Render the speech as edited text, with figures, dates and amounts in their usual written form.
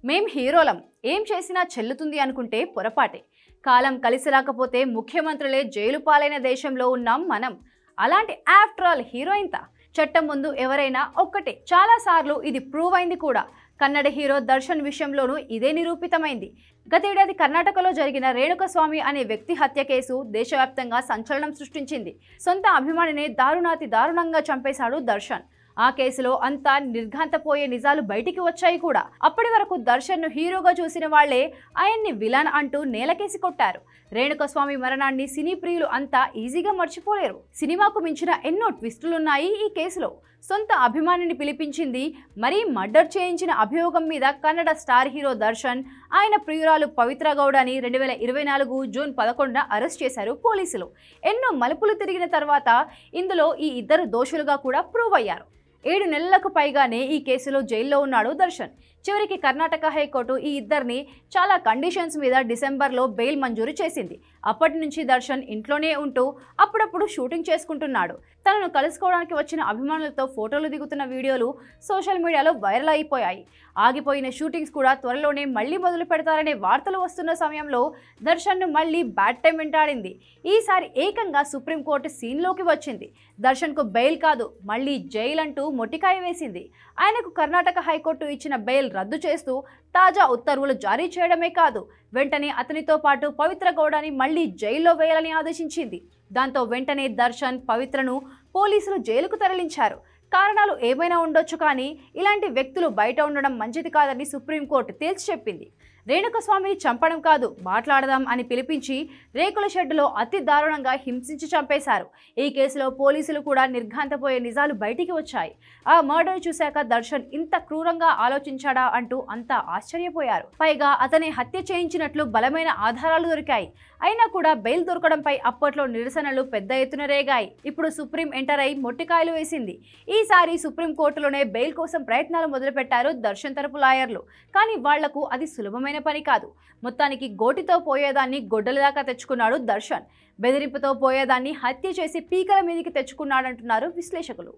మేం హీరోలం, ఏం చేసినా చెల్లుతుంది అనుకుంటే పొరపాటే. కాలం కలిసి రాకపోతే ముఖ్యమంత్రులే జైలు పాలైన దేశంలో ఉన్నాం మనం. అలాంటి ఆఫ్టర్ ఆల్ హీరోయిన్తా. చట్టం ముందు ఎవరైనా ఒక్కటే. చాలా సార్లు ఇది ప్రూవ్ అయింది కూడా. కన్నడ హీరో దర్శన్ విషయంలోనూ ఇదే నిరూపితమైంది. గతేడాది కర్ణాటకలో జరిగిన రేణుకస్వామి అనే వ్యక్తి హత్య కేసు దేశవ్యాప్తంగా సంచలనం సృష్టించింది. సొంత అభిమానినే దారుణంగా చంపేశాడు దర్శన్. ఆ కేసులో అంతా నిర్ఘాంతపోయే నిజాలు బయటికి వచ్చాయి కూడా. అప్పటి వరకు దర్శన్ ను హీరోగా చూసిన వాళ్లే ఆయన్ని విలన్ అంటూ నేలకేసి కొట్టారు. రేణుకస్వామి మరణాన్ని సినీ ప్రియులు అంతా ఈజీగా మర్చిపోలేరు. సినిమాకు మించిన ఎన్నో ట్విస్టులున్నాయి ఈ కేసులో. సొంత అభిమానిని పిలిపించింది, మరీ మర్డర్ చేయించిన అభియోగం మీద కన్నడ స్టార్ హీరో దర్శన్, ఆయన ప్రియురాలు పవిత్ర గౌడని 2024 జూన్ 11న అరెస్ట్ చేశారు పోలీసులు. ఎన్నో మలుపులు తిరిగిన తర్వాత ఇందులో ఈ ఇద్దరు దోషులుగా కూడా ప్రూవ్ అయ్యారు. 7 నెలలకు పైగానే ఈ కేసులో జైల్లో ఉన్నాడు దర్శన్. చివరికి కర్ణాటక హైకోర్టు ఈ ఇద్దరిని చాలా కండిషన్స్ మీద డిసెంబర్లో బెయిల్ మంజూరు చేసింది. అప్పటి నుంచి దర్శన్ ఇంట్లోనే ఉంటూ అప్పుడప్పుడు షూటింగ్ చేసుకుంటున్నాడు. తనను కలుసుకోవడానికి వచ్చిన అభిమానులతో ఫోటోలు దిగుతున్న వీడియోలు సోషల్ మీడియాలో వైరల్ అయిపోయాయి. ఆగిపోయిన షూటింగ్స్ కూడా త్వరలోనే మళ్లీ మొదలు పెడతారనే వార్తలు వస్తున్న సమయంలో దర్శన్ను మళ్లీ బ్యాడ్ టైం వెంటాడింది. ఈసారి ఏకంగా సుప్రీంకోర్టు సీన్లోకి వచ్చింది. దర్శన్కు బెయిల్ కాదు, మళ్లీ జైల్ అంటూ మొట్టికాయ వేసింది. ఆయనకు కర్ణాటక హైకోర్టు ఇచ్చిన బెయిల్ రద్దు చేస్తూ తాజా ఉత్తర్వులు జారీ చేయడమే కాదు, వెంటనే అతనితో పాటు పవిత్ర గౌడని మళ్లీ జైల్లో వేయాలని ఆదేశించింది. దాంతో వెంటనే దర్శన్, పవిత్రను పోలీసులు జైలుకు తరలించారు. కారణాలు ఏమైనా ఉండొచ్చు, కానీ ఇలాంటి వ్యక్తులు బయట ఉండడం మంచిది కాదని సుప్రీంకోర్టు తేల్చి చెప్పింది. రేణుకస్వామిని చంపడం కాదు, మాట్లాడదాం అని పిలిపించి రేకుల షెడ్డులో అతి దారుణంగా హింసించి చంపేశారు. ఈ కేసులో పోలీసులు కూడా నిర్ఘాంతపోయే నిజాలు బయటికి వచ్చాయి. ఆ మర్డర్ చూశాక దర్శన్ ఇంత క్రూరంగా ఆలోచించాడా అంటూ అంతా ఆశ్చర్యపోయారు. పైగా అతనే హత్య చేయించినట్లు బలమైన ఆధారాలు దొరికాయి. అయినా కూడా బెయిల్ దొరకడంపై అప్పట్లో నిరసనలు పెద్ద ఎత్తున రేగాయి. ఇప్పుడు సుప్రీం ఎంటర్ అయి మొట్టికాయలు వేసింది. ఈసారి సుప్రీంకోర్టులోనే బెయిల్ కోసం ప్రయత్నాలు మొదలుపెట్టారు దర్శన్ తరపు లాయర్లు. కానీ వాళ్లకు అది సులభమైన పని కాదు. మొత్తానికి గోటితో పోయేదాన్ని గొడ్డల దాకా తెచ్చుకున్నాడు దర్శన్. బెదిరింపుతో పోయేదాన్ని హత్య చేసి పీకల మీదికి తెచ్చుకున్నాడంటున్నారు విశ్లేషకులు.